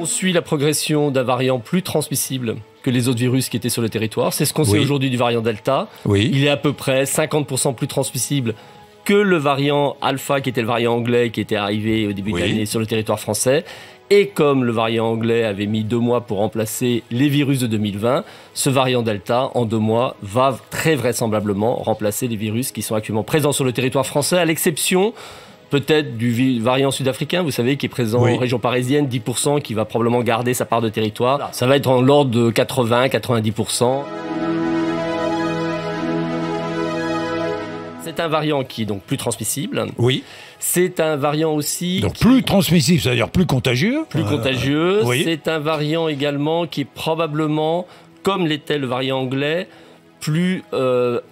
suit la progression d'un variant plus transmissible que les autres virus qui étaient sur le territoire. C'est ce qu'on sait aujourd'hui du variant Delta. Oui. Il est à peu près 50% plus transmissible que le variant Alpha, qui était le variant anglais, qui était arrivé au début de l'année sur le territoire français. Et comme le variant anglais avait mis 2 mois pour remplacer les virus de 2020, ce variant Delta, en 2 mois, va très vraisemblablement remplacer les virus qui sont actuellement présents sur le territoire français, à l'exception peut-être du variant sud-africain, vous savez, qui est présent en région parisienne, 10%, qui va probablement garder sa part de territoire. Ça va être en l'ordre de 80-90%. C'est un variant qui est donc plus transmissible. Oui. C'est un variant aussi... Donc plus transmissible, c'est-à-dire plus contagieux. Plus contagieux. C'est un variant également qui est probablement, comme l'était le variant anglais, plus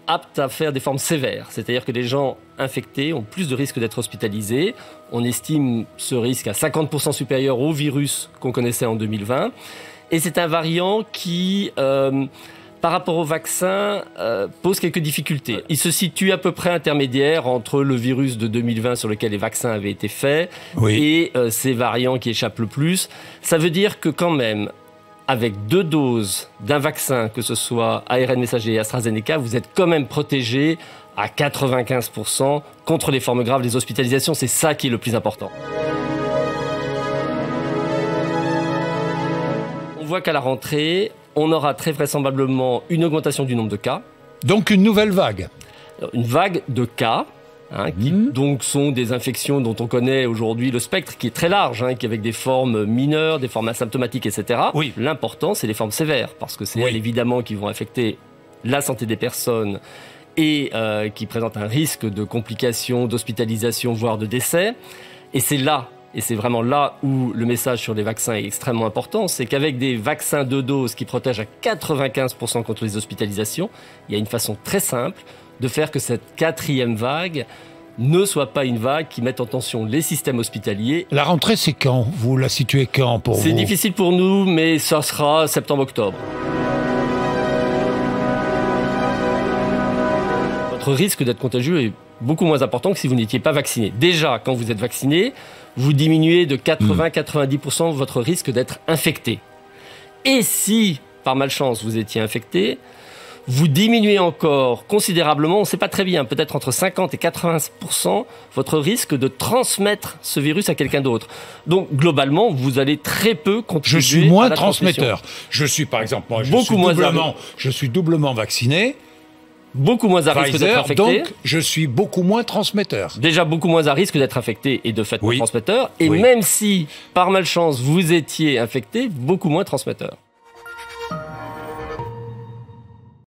apte à faire des formes sévères. C'est-à-dire que les gens infectés ont plus de risques d'être hospitalisés. On estime ce risque à 50% supérieur au virus qu'on connaissait en 2020. Et c'est un variant qui... par rapport au vaccin, pose quelques difficultés. Il se situe à peu près intermédiaire entre le virus de 2020 sur lequel les vaccins avaient été faits et ces variants qui échappent le plus. Ça veut dire que quand même, avec 2 doses d'un vaccin, que ce soit ARN messager et AstraZeneca, vous êtes quand même protégé à 95% contre les formes graves, les hospitalisations. C'est ça qui est le plus important. On voit qu'à la rentrée, on aura très vraisemblablement une augmentation du nombre de cas. Donc une nouvelle vague. Une vague de cas, qui donc sont des infections dont on connaît aujourd'hui le spectre, qui est très large, qui avec des formes mineures, des formes asymptomatiques, etc. L'important, c'est les formes sévères, parce que c'est elles, évidemment, qui vont affecter la santé des personnes et qui présentent un risque de complications, d'hospitalisation, voire de décès. Et c'est là, et c'est vraiment là où le message sur les vaccins est extrêmement important, c'est qu'avec des vaccins 2 doses qui protègent à 95% contre les hospitalisations, il y a une façon très simple de faire que cette 4e vague ne soit pas une vague qui mette en tension les systèmes hospitaliers. La rentrée, c'est quand? Vous la situez quand pour vous? C'est difficile pour nous, mais ça sera septembre-octobre. Votre risque d'être contagieux est beaucoup moins important que si vous n'étiez pas vacciné. Déjà, quand vous êtes vacciné, vous diminuez de 80-90% votre risque d'être infecté. Et si, par malchance, vous étiez infecté, vous diminuez encore considérablement, on ne sait pas très bien, peut-être entre 50 et 80% votre risque de transmettre ce virus à quelqu'un d'autre. Donc, globalement, vous allez très peu contribuer. Je suis moins transmetteur. Je suis, par exemple, moi, je suis doublement vacciné. Beaucoup moins à risque d'être infecté. Donc, je suis beaucoup moins transmetteur. Déjà beaucoup moins à risque d'être infecté et de fait transmetteur. Et même si, par malchance, vous étiez infecté, beaucoup moins transmetteur.